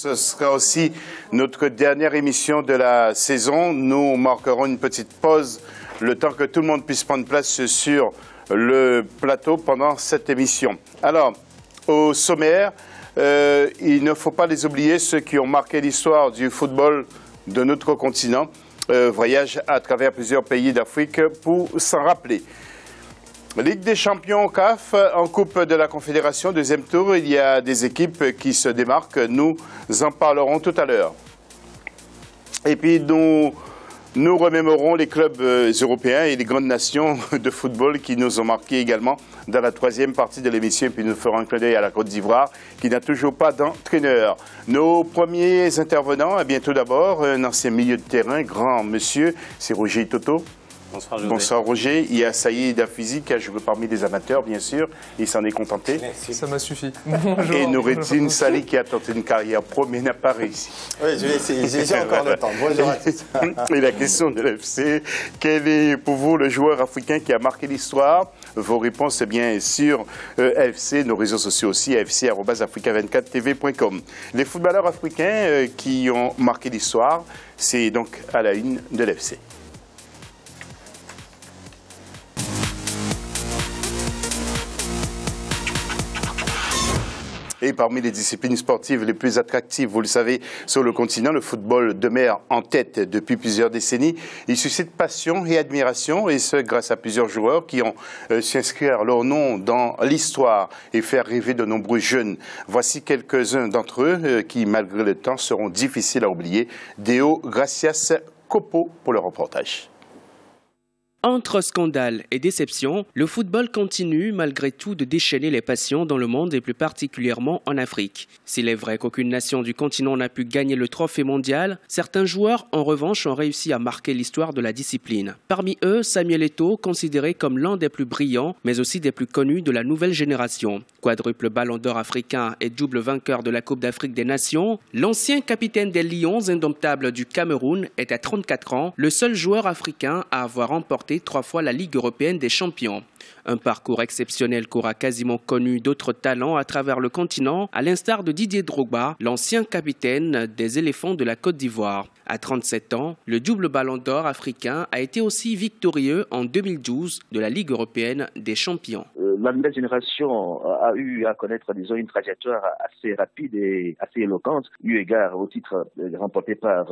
Ce sera aussi notre dernière émission de la saison. Nous marquerons une petite pause, le temps que tout le monde puisse prendre place sur le plateau pendant cette émission. Alors, au sommaire, il ne faut pas les oublier, ceux qui ont marqué l'histoire du football de notre continent. Voyage à travers plusieurs pays d'Afrique pour s'en rappeler. Ligue des champions CAF en Coupe de la Confédération, deuxième tour, il y a des équipes qui se démarquent. Nous en parlerons tout à l'heure. Et puis nous remémorons les clubs européens et les grandes nations de football qui nous ont marqués également dans la troisième partie de l'émission. Et puis nous ferons un clin d'œil à la Côte d'Ivoire qui n'a toujours pas d'entraîneur. Nos premiers intervenants, eh bien tout d'abord, un ancien milieu de terrain, grand monsieur, c'est Roger Toto. Bonsoir, José. Bonsoir Roger. Il y a Saïd Afizi qui a joué parmi les amateurs, bien sûr. Il s'en est contenté. Merci. Ça m'a suffi. Bonjour. Et Noureddine Sali qui a tenté une carrière pro mais n'a pas réussi. Oui, je vais essayer. J'ai encore le temps. Bonjour à tous. Et la question de l'AFC, quel est pour vous le joueur africain qui a marqué l'histoire? Vos réponses, c'est bien sur AFC, nos réseaux sociaux aussi, afc@africa24tv.com. Les footballeurs africains qui ont marqué l'histoire, c'est donc à la une de l'AFC. Et parmi les disciplines sportives les plus attractives, vous le savez, sur le continent, le football demeure en tête depuis plusieurs décennies. Il suscite passion et admiration, et ce grâce à plusieurs joueurs qui ont su inscrire leur nom dans l'histoire et faire rêver de nombreux jeunes. Voici quelques-uns d'entre eux qui, malgré le temps, seront difficiles à oublier. Deo Gracias Copo pour le reportage. Entre scandale et déception, le football continue malgré tout de déchaîner les passions dans le monde et plus particulièrement en Afrique. S'il est vrai qu'aucune nation du continent n'a pu gagner le trophée mondial, certains joueurs en revanche ont réussi à marquer l'histoire de la discipline. Parmi eux, Samuel Eto'o, considéré comme l'un des plus brillants, mais aussi des plus connus de la nouvelle génération. Quadruple ballon d'or africain et double vainqueur de la Coupe d'Afrique des Nations, l'ancien capitaine des Lions indomptables du Cameroun est à 34 ans, le seul joueur africain à avoir remporté 3 fois la Ligue européenne des champions. Un parcours exceptionnel qu'aura quasiment connu d'autres talents à travers le continent, à l'instar de Didier Drogba, l'ancien capitaine des éléphants de la Côte d'Ivoire. À 37 ans, le double ballon d'or africain a été aussi victorieux en 2012 de la Ligue européenne des champions. La nouvelle génération a eu à connaître, disons, une trajectoire assez rapide et assez éloquente, eu égard au titre remporté par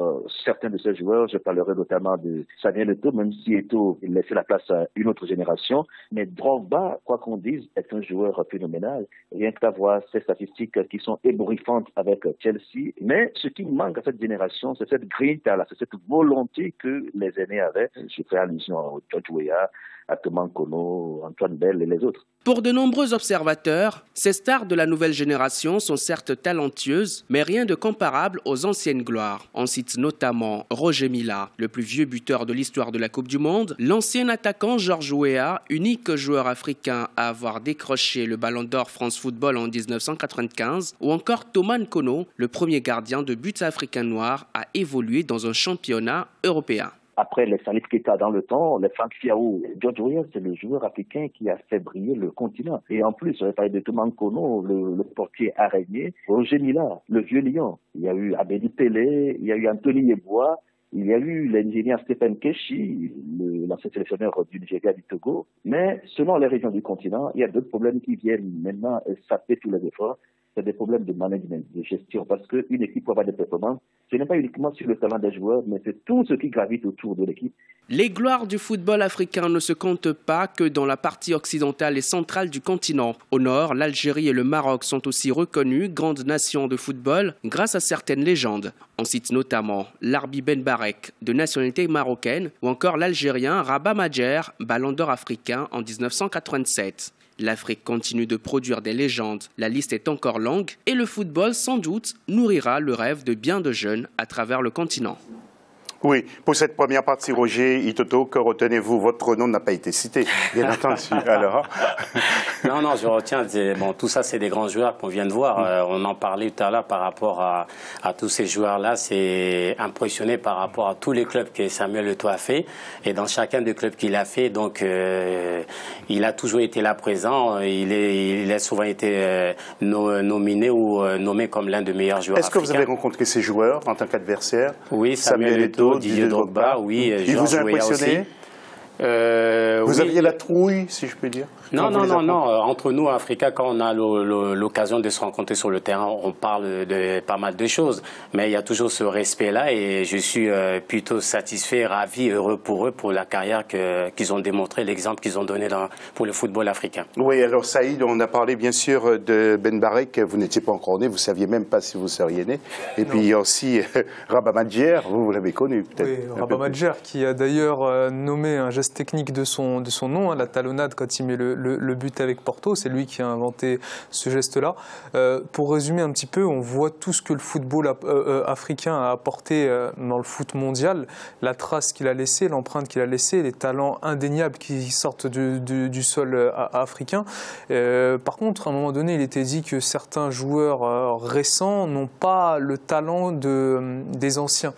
certains de ces joueurs. Je parlerai notamment de Samuel Eto'o, même si Eto'o laissait la place à une autre génération. Mais Drogba, quoi qu'on dise, est un joueur phénoménal. Rien que d'avoir ces statistiques qui sont ébouriffantes avec Chelsea. Mais ce qui manque à cette génération, c'est cette grinta, c'est cette volonté que les aînés avaient. Je fais allusion à George Weah, à Thomas Nkono, Antoine Bell et les autres. Pour de nombreux observateurs, ces stars de la nouvelle génération sont certes talentueuses, mais rien de comparable aux anciennes gloires. On cite notamment Roger Mila, le plus vieux buteur de l'histoire de la Coupe du Monde, l'ancien attaquant George Weah, unique joueur africain à avoir décroché le Ballon d'Or France Football en 1995, ou encore Thomas Nkono, le premier gardien de but africain noir à évoluer dans un championnat européen. Après les Salif Keita dans le temps, les Franck Fiaou, George Weah, c'est le joueur africain qui a fait briller le continent. Et en plus, j'aurais parlé de Thomas Nkono, le portier araignée, Roger Mila, le vieux lion. Il y a eu Abedi Pelé, il y a eu Anthony Yeboah, il y a eu l'ingénieur Stephen Keshi, l'ancien sélectionneur du Nigeria du Togo. Mais selon les régions du continent, il y a d'autres problèmes qui viennent maintenant saper tous les efforts. C'est des problèmes de management, de gestion, parce qu'une équipe pour avoir des performances, ce n'est pas uniquement sur le talent des joueurs, mais c'est tout ce qui gravite autour de l'équipe. Les gloires du football africain ne se comptent pas que dans la partie occidentale et centrale du continent. Au nord, l'Algérie et le Maroc sont aussi reconnus grandes nations de football grâce à certaines légendes. On cite notamment Larbi Ben Barek, de nationalité marocaine, ou encore l'Algérien Rabat Majer, ballon d'or africain en 1987. L'Afrique continue de produire des légendes, la liste est encore longue et le football, sans doute, nourrira le rêve de bien de jeunes à travers le continent. Oui, pour cette première partie, Roger Itoto, que retenez-vous? Votre nom n'a pas été cité, bien entendu. Alors. Non, je retiens. Bon, tout ça, c'est des grands joueurs qu'on vient de voir. On en parlait tout à l'heure par rapport à tous ces joueurs-là. C'est impressionné par rapport à tous les clubs que Samuel Eto'o a fait. Et dans chacun des clubs qu'il a fait, donc, il a toujours été là présent. Il a souvent été nominé ou nommé comme l'un des meilleurs joueurs africains. Est-ce que vous avez rencontré ces joueurs en tant qu'adversaire? Oui, Samuel Eto'o, Didier Drogba, oui. Il vous a impressionné? Vous aviez la trouille, si je peux dire? Non. Entre nous, Africains, quand on a l'occasion de se rencontrer sur le terrain, on parle de pas mal de choses. Mais il y a toujours ce respect-là et je suis plutôt satisfait, ravi, heureux pour eux, pour la carrière qu'ils ont démontré, l'exemple qu'ils ont donné pour le football africain. Oui, alors Saïd, on a parlé bien sûr de Ben Barek, vous n'étiez pas encore né, vous ne saviez même pas si vous seriez né. Et puis il y a aussi Rabah Madjer, vous l'avez connu peut-être. Oui, Rabah Madjer qui a d'ailleurs nommé un geste technique de son nom, la talonnade quand il met le but avec Porto, c'est lui qui a inventé ce geste-là. Pour résumer un petit peu, on voit tout ce que le football africain a apporté dans le foot mondial, la trace qu'il a laissée, l'empreinte qu'il a laissée, les talents indéniables qui sortent du sol africain. Par contre, à un moment donné, il était dit que certains joueurs récents n'ont pas le talent des anciens.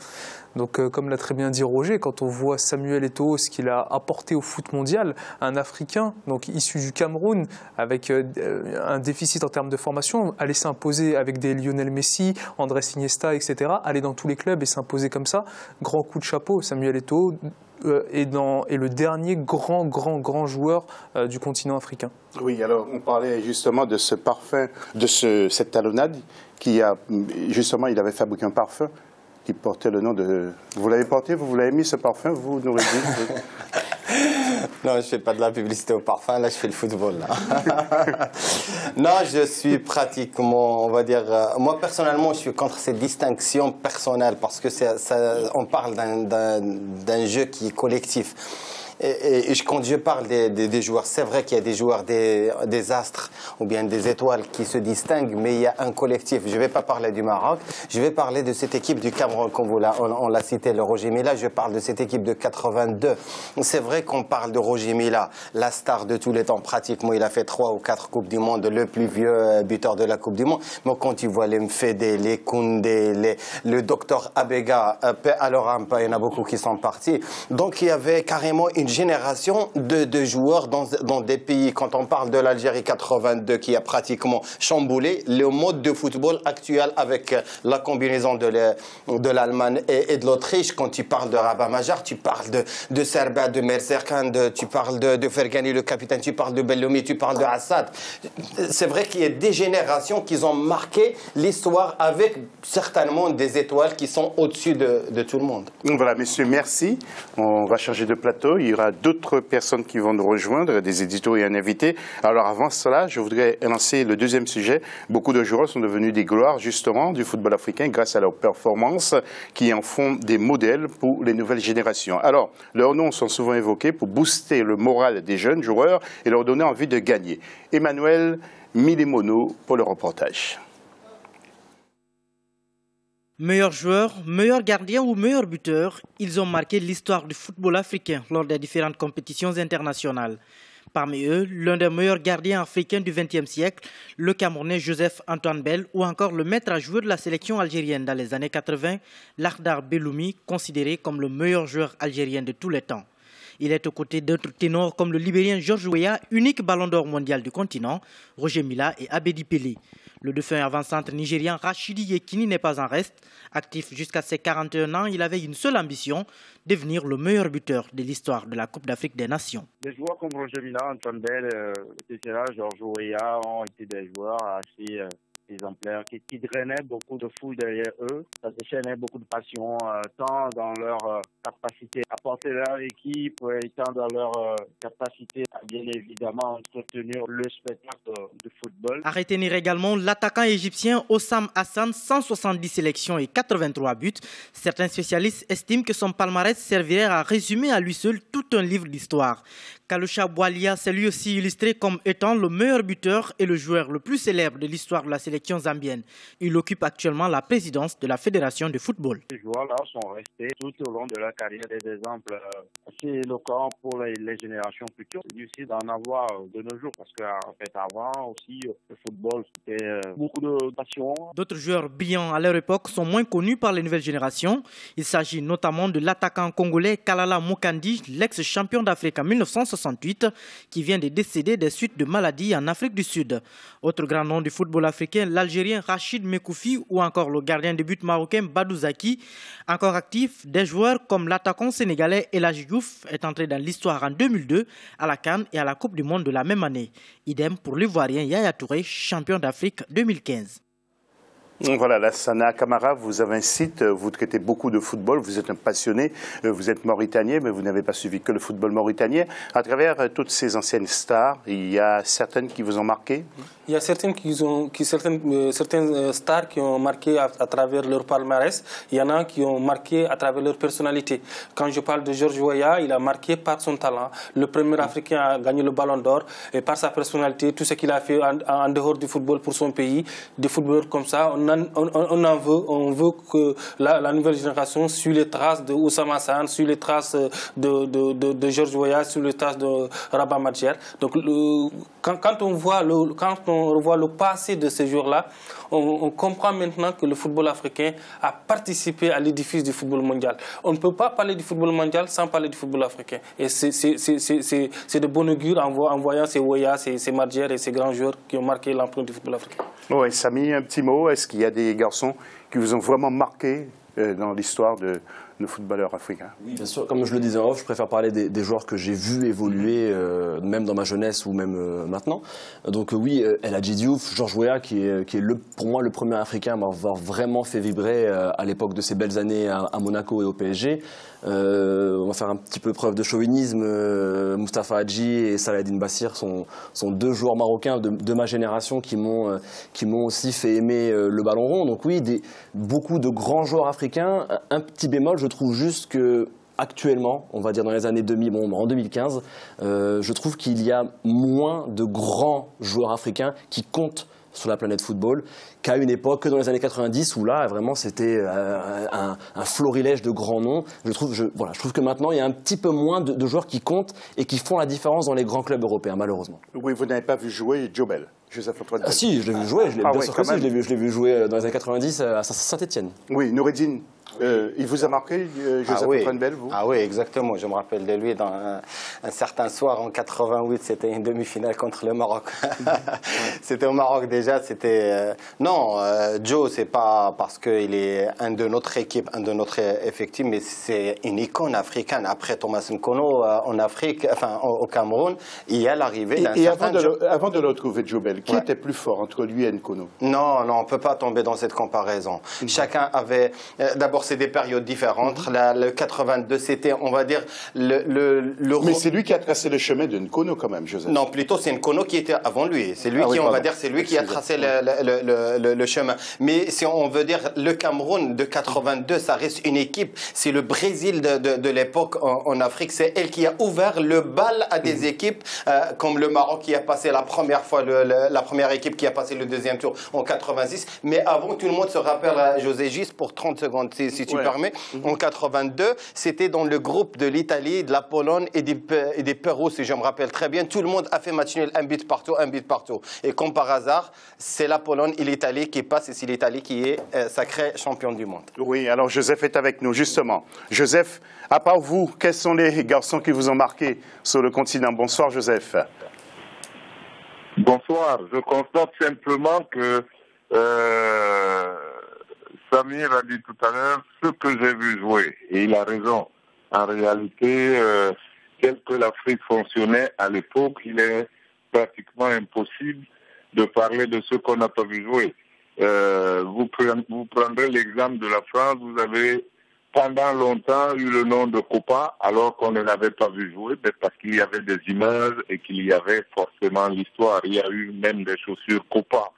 Donc, comme l'a très bien dit Roger, quand on voit Samuel Eto'o, ce qu'il a apporté au foot mondial, un Africain, donc issu du Cameroun, avec un déficit en termes de formation, aller s'imposer avec des Lionel Messi, Andrés Iniesta, etc., aller dans tous les clubs et s'imposer comme ça, grand coup de chapeau. Samuel Eto'o est le dernier grand joueur du continent africain. Oui, alors on parlait justement de ce parfum, de cette talonnade qui a, justement, il avait fabriqué un parfum qui portait le nom de... Vous l'avez porté, vous l'avez mis ce parfum, vous nous l'avez dit? Non, je ne fais pas de la publicité au parfum, là je fais le football. Là. Non, je suis pratiquement, on va dire... moi personnellement, je suis contre ces distinctions personnelles parce que on parle d'un jeu qui est collectif. Et quand je parle des joueurs, c'est vrai qu'il y a des joueurs, des astres ou bien des étoiles qui se distinguent, mais il y a un collectif. Je ne vais pas parler du Maroc, je vais parler de cette équipe du Cameroun, comme on l'a cité, le Roger Milla. Je parle de cette équipe de 82. C'est vrai qu'on parle de Roger Milla, la star de tous les temps. Pratiquement, il a fait 3 ou 4 Coupes du Monde, le plus vieux buteur de la Coupe du Monde. Mais quand tu vois les Mfede, les Koundé, le docteur Abega, alors il y en a beaucoup qui sont partis. Donc il y avait carrément une génération de joueurs dans des pays, quand on parle de l'Algérie 82 qui a pratiquement chamboulé le mode de football actuel avec la combinaison de l'Allemagne et de l'Autriche. Quand tu parles de Rabah Madjer, tu parles de Serba, de Merserkan, tu parles de Fergani le capitaine, tu parles de Belloumi, tu parles de Assad. C'est vrai qu'il y a des générations qui ont marqué l'histoire avec certainement des étoiles qui sont au-dessus de tout le monde. Voilà, messieurs, merci. On va changer de plateau. Il y aura d'autres personnes qui vont nous rejoindre, des éditeurs et un invité. Alors avant cela, je voudrais lancer le deuxième sujet. Beaucoup de joueurs sont devenus des gloires justement du football africain grâce à leurs performances qui en font des modèles pour les nouvelles générations. Alors, leurs noms sont souvent évoqués pour booster le moral des jeunes joueurs et leur donner envie de gagner. Emmanuel Milimono pour le reportage. Meilleurs joueurs, meilleurs gardiens ou meilleurs buteurs, ils ont marqué l'histoire du football africain lors des différentes compétitions internationales. Parmi eux, l'un des meilleurs gardiens africains du XXe siècle, le Camerounais Joseph Antoine Bell, ou encore le maître à jouer de la sélection algérienne dans les années 80, Lardar Belloumi, considéré comme le meilleur joueur algérien de tous les temps. Il est aux côtés d'autres ténors comme le Libérien Georges Weah, unique ballon d'or mondial du continent, Roger Milla et Abedi Pelé. Le défunt avant-centre nigérian Rachidi Yekini n'est pas en reste. Actif jusqu'à ses 41 ans, il avait une seule ambition, devenir le meilleur buteur de l'histoire de la Coupe d'Afrique des Nations. Des joueurs comme Roger Milla, Antoine Bell, etc., Georges Weah ont été des joueurs assez exemplaires qui drainaient beaucoup de foules derrière eux. Ça déchaînait beaucoup de passion, tant dans leur capacité à porter leur équipe et tant dans leur capacité à bien évidemment entretenir le spectacle de football. À retenir également l'attaquant égyptien Hossam Hassan, 170 sélections et 83 buts. Certains spécialistes estiment que son palmarès servirait à résumer à lui seul toute un livre d'histoire. Kalusha Bwalia s'est lui aussi illustré comme étant le meilleur buteur et le joueur le plus célèbre de l'histoire de la sélection zambienne. Il occupe actuellement la présidence de la Fédération de football. Ces joueurs-là sont restés tout au long de leur carrière des exemples assez éloquents pour les générations futures. C'est difficile d'en avoir de nos jours parce qu'en fait avant aussi le football c'était beaucoup de passion. D'autres joueurs brillants à leur époque sont moins connus par les nouvelles générations. Il s'agit notamment de l'attaquant congolais Kalala Mokandi, l'ex-champion d'Afrique en 1968, qui vient de décéder des suites de maladies en Afrique du Sud. Autre grand nom du football africain, l'Algérien Rachid Mekoufi ou encore le gardien de but marocain Badou Zaki. Encore actif, des joueurs comme l'attaquant sénégalais El Hadji Diouf est entré dans l'histoire en 2002 à la CAN et à la Coupe du Monde de la même année. Idem pour l'Ivoirien Yaya Touré, champion d'Afrique 2015. Voilà, Lassana Camara, vous avez un site, vous traitez beaucoup de football, vous êtes un passionné, vous êtes mauritanien, mais vous n'avez pas suivi que le football mauritanien. À travers toutes ces anciennes stars, il y a certaines qui vous ont marqué? Il y a certaines certaines stars qui ont marqué à travers leur palmarès. Il y en a qui ont marqué à travers leur personnalité. Quand je parle de George Weah, il a marqué par son talent. Le premier Africain à gagner le Ballon d'Or et par sa personnalité, tout ce qu'il a fait en dehors du football pour son pays. Des footballeurs comme ça, on veut que la nouvelle génération suit les traces de Oussama Hassan, suit les traces de George Weah, suit les traces de Rabat Madjer. Donc quand on revoit le passé de ces joueurs-là, on comprend maintenant que le football africain a participé à l'édifice du football mondial. On ne peut pas parler du football mondial sans parler du football africain. Et c'est de bon augure en voyant ces Weah, ces Madjer et ces grands joueurs qui ont marqué l'empreinte du football africain. Oui, Samy, un petit mot. Est-ce qu'il y a des garçons qui vous ont vraiment marqué dans l'histoire de footballeurs africains? Oui, bien sûr. Comme je le disais en off, je préfère parler des joueurs que j'ai vus évoluer, même dans ma jeunesse ou même maintenant. Donc oui, El Hadji Diouf, George Weah, qui est pour moi le premier Africain à m'avoir vraiment fait vibrer à l'époque de ses belles années à Monaco et au PSG. On va faire un petit peu preuve de chauvinisme. Moustapha Hadji et Saladin Bassir sont deux joueurs marocains de ma génération qui m'ont aussi fait aimer le ballon rond. Donc oui, beaucoup de grands joueurs africains. Un petit bémol, je trouve juste que actuellement, on va dire dans les années 2000, en 2015, je trouve qu'il y a moins de grands joueurs africains qui comptent sur la planète football qu'à une époque, que dans les années 90 où là vraiment c'était un florilège de grands noms. Je trouve que maintenant il y a un petit peu moins de joueurs qui comptent et qui font la différence dans les grands clubs européens, malheureusement. Oui, vous n'avez pas vu jouer Jobel, Joseph-Antoine Bell? Ah si, je l'ai vu jouer, bien sûr que si, je l'ai vu jouer dans les années 90 à Saint-Étienne. Oui, Noureddine, il vous a marqué, Joseph-Antoine Bell, vous? Ah oui, exactement. Je me rappelle de lui dans un certain soir en 88, c'était une demi-finale contre le Maroc. C'était au Maroc déjà, c'était... Non, Joe, c'est pas parce qu'il est un de notre équipe, un de notre effectif, mais c'est une icône africaine. Après Thomas Nkono, en Afrique, enfin au Cameroun, il y a l'arrivée d'un certain... Et avant de le retrouver, Jobel, qui était plus fort entre lui et Nkono? Non, on ne peut pas tomber dans cette comparaison. Chacun avait... D'abord, c'est des périodes différentes. Le 82, c'était, on va dire, Mais c'est lui qui a tracé le chemin de Nkono quand même, Joseph. Non, plutôt c'est Nkono qui était avant lui. C'est lui on va dire, c'est lui qui a tracé le chemin. Mais si on veut dire le Cameroun de 82, ça reste une équipe. C'est le Brésil de l'époque en Afrique. C'est elle qui a ouvert le bal à des équipes comme le Maroc qui a passé la première fois, la première équipe qui a passé le deuxième tour en 86. Mais avant, tout le monde se rappelle, José, juste pour 30 secondes, si tu permets, en 82, c'était dans le groupe de l'Italie, de la Pologne et des Pérou, si je me rappelle très bien. Tout le monde a fait match nul, un but partout. Et comme par hasard, c'est la Pologne et l'Italie qui passent et c'est l'Italie qui est sacré champion du monde. Oui, alors Joseph est avec nous, justement. Joseph, à part vous, quels sont les garçons qui vous ont marqué sur le continent? Bonsoir, Joseph. Bonsoir. Je constate simplement que Samir a dit tout à l'heure ce que j'ai vu jouer. Et il a raison. En réalité, tel que l'Afrique fonctionnait à l'époque, il est pratiquement impossible de parler de ce qu'on n'a pas vu jouer. Vous prendrez l'exemple de la France. Vous avez pendant longtemps eu le nom de Copa alors qu'on ne l'avait pas vu jouer, parce qu'il y avait des images et qu'il y avait forcément l'histoire. Il y a eu même des chaussures Copa.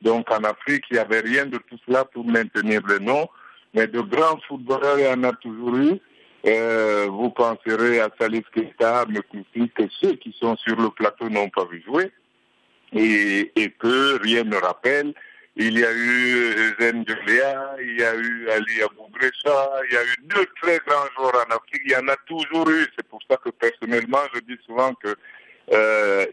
Donc en Afrique, il n'y avait rien de tout cela pour maintenir le nom. Mais de grands footballeurs, il y en a toujours eu. vous penserez à Salif Keita, Mekoufi, que ceux qui sont sur le plateau n'ont pas vu jouer et que rien ne rappelle. Il y a eu Zen Djolia, il y a eu Ali Abougressa, il y a eu 2 très grands joueurs en Afrique, il y en a toujours eu. C'est pour ça que personnellement, je dis souvent que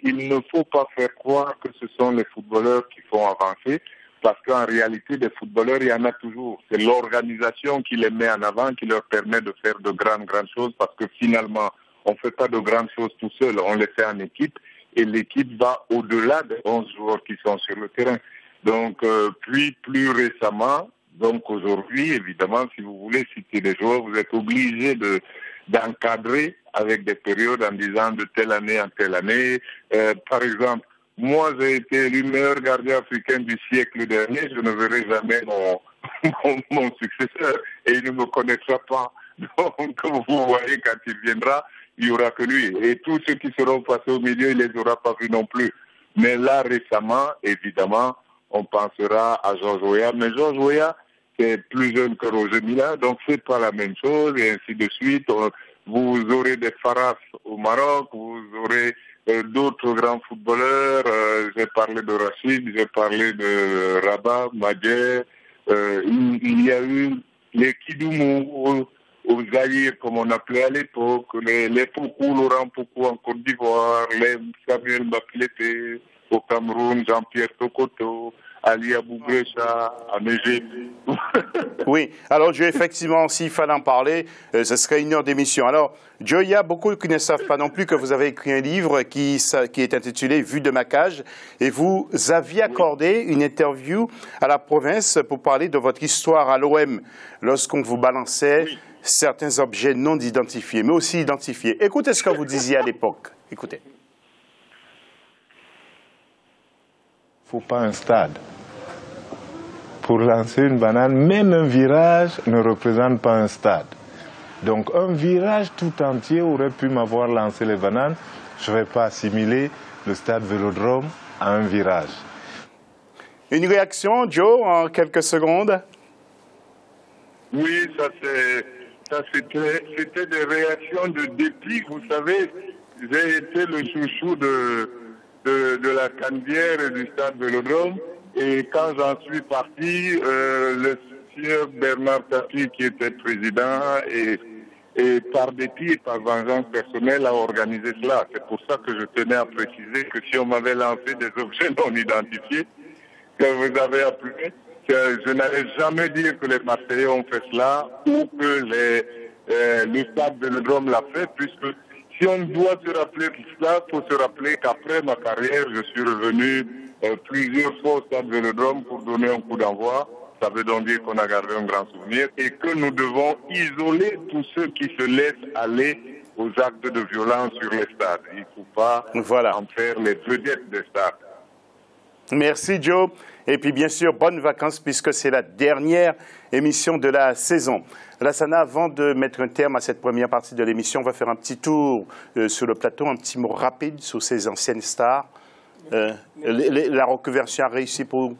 il ne faut pas faire croire que ce sont les footballeurs qui font avancer, parce qu'en réalité, des footballeurs, il y en a toujours. C'est l'organisation qui les met en avant, qui leur permet de faire de grandes choses, parce que finalement, on ne fait pas de grandes choses tout seul, on les fait en équipe, et l'équipe va au-delà des 11 joueurs qui sont sur le terrain. Donc, puis plus récemment, donc aujourd'hui, évidemment, si vous voulez citer des joueurs, vous êtes obligé d'encadrer avec des périodes en disant de telle année en telle année. Par exemple, moi, j'ai été élu meilleur gardien africain du siècle dernier. Je ne verrai jamais mon successeur et il ne me connaîtra pas. Donc, vous voyez, quand il viendra, il n'y aura que lui. Et tous ceux qui seront passés au milieu, il ne les aura pas vus non plus. Mais là, récemment, évidemment, on pensera à Georges Weah. Mais Georges Weah, c'est plus jeune que Roger Mila, donc c'est pas la même chose, et ainsi de suite. Vous aurez des Faras au Maroc, vous aurez d'autres grands footballeurs. J'ai parlé de Rachid, j'ai parlé de Rabat, Madjer. Il y a eu les Kidoumou au Zaïre, comme on appelait à l'époque, les Pokou, Laurent Pokou en Côte d'Ivoire, les Samuel Bapilete au Cameroun, Jean-Pierre Tokoto, Ali Abougressa, en Égypte. Oui, alors Joe, effectivement, s'il fallait en parler, ce serait 1 heure d'émission. Alors, Joe, il y a beaucoup qui ne savent pas non plus que vous avez écrit un livre qui est intitulé « Vue de ma cage » et vous aviez accordé une interview à la province pour parler de votre histoire à l'OM lorsqu'on vous balançait certains objets non identifiés, mais aussi identifiés. Écoutez ce que vous disiez à l'époque. Écoutez. Il ne faut pas un stade. Pour lancer une banane, même un virage ne représente pas un stade. Donc un virage tout entier aurait pu m'avoir lancé les bananes. Je ne vais pas assimiler le stade Vélodrome à un virage. Une réaction, Joe, en quelques secondes? Oui, c'était des réactions de dépit. Vous savez, j'ai été le chouchou de la Canebière et du stade Vélodrome. Et quand j'en suis parti, le sieur Bernard Tapie, qui était président, et par dépit et par vengeance personnelle, a organisé cela. C'est pour ça que je tenais à préciser que si on m'avait lancé des objets non identifiés, que vous avez appelé, je n'allais jamais dire que les Marseillais ont fait cela ou que le stade Vélodrome l'a fait, puisque si on doit se rappeler tout cela, il faut se rappeler qu'après ma carrière, je suis revenu plusieurs fois au stade Vélodrome pour donner un coup d'envoi. Ça veut donc dire qu'on a gardé un grand souvenir et que nous devons isoler tous ceux qui se laissent aller aux actes de violence sur les stades. Il ne faut pas en faire les vedettes des stades. Merci Joe. Et puis bien sûr, bonnes vacances puisque c'est la dernière émission de la saison. Lassana, avant de mettre un terme à cette première partie de l'émission, on va faire un petit tour sur le plateau, un petit mot rapide sur ces anciennes stars. La reconversion a réussi pour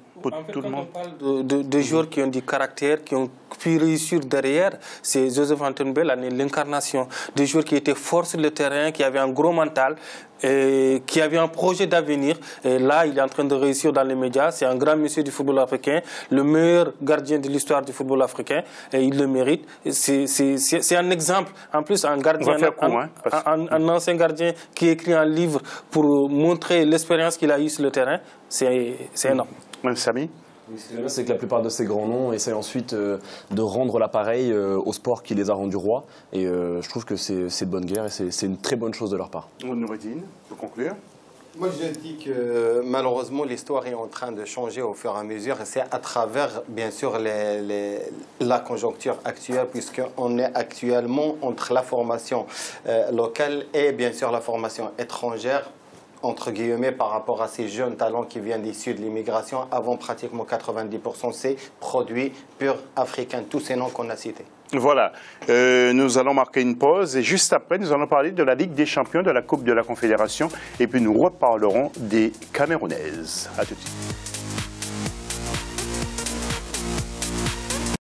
tout le monde. Quand on parle de joueurs qui ont du caractère, qui ont pu réussir derrière, c'est Joseph Antonbel, l'incarnation des joueurs qui étaient forts sur le terrain, qui avaient un gros mental, et qui avaient un projet d'avenir. Et là, il est en train de réussir dans les médias. C'est un grand monsieur du football africain, le meilleur gardien de l'histoire du football africain, et il le mérite. C'est un exemple. En plus, un gardien, un ancien gardien qui écrit un livre pour montrer l'expérience qu'il a eue sur le terrain, c'est énorme. Samy ? Ce que j'aime, c'est que la plupart de ces grands noms essaient ensuite de rendre l'appareil au sport qui les a rendus rois. Et je trouve que c'est de bonne guerre et c'est une très bonne chose de leur part. Noureddine, pour conclure. Moi, je dis que malheureusement, l'histoire est en train de changer au fur et à mesure. Et c'est à travers, bien sûr, la conjoncture actuelle, puisqu'on est actuellement entre la formation locale et, bien sûr, la formation étrangère, entre guillemets, par rapport à ces jeunes talents qui viennent issus de l'immigration. Avant, pratiquement 90%, c'est produits purs africains, tous ces noms qu'on a cités. Voilà, nous allons marquer une pause et juste après, nous allons parler de la Ligue des Champions, de la Coupe de la Confédération et puis nous reparlerons des Camerounaises. À tout de suite.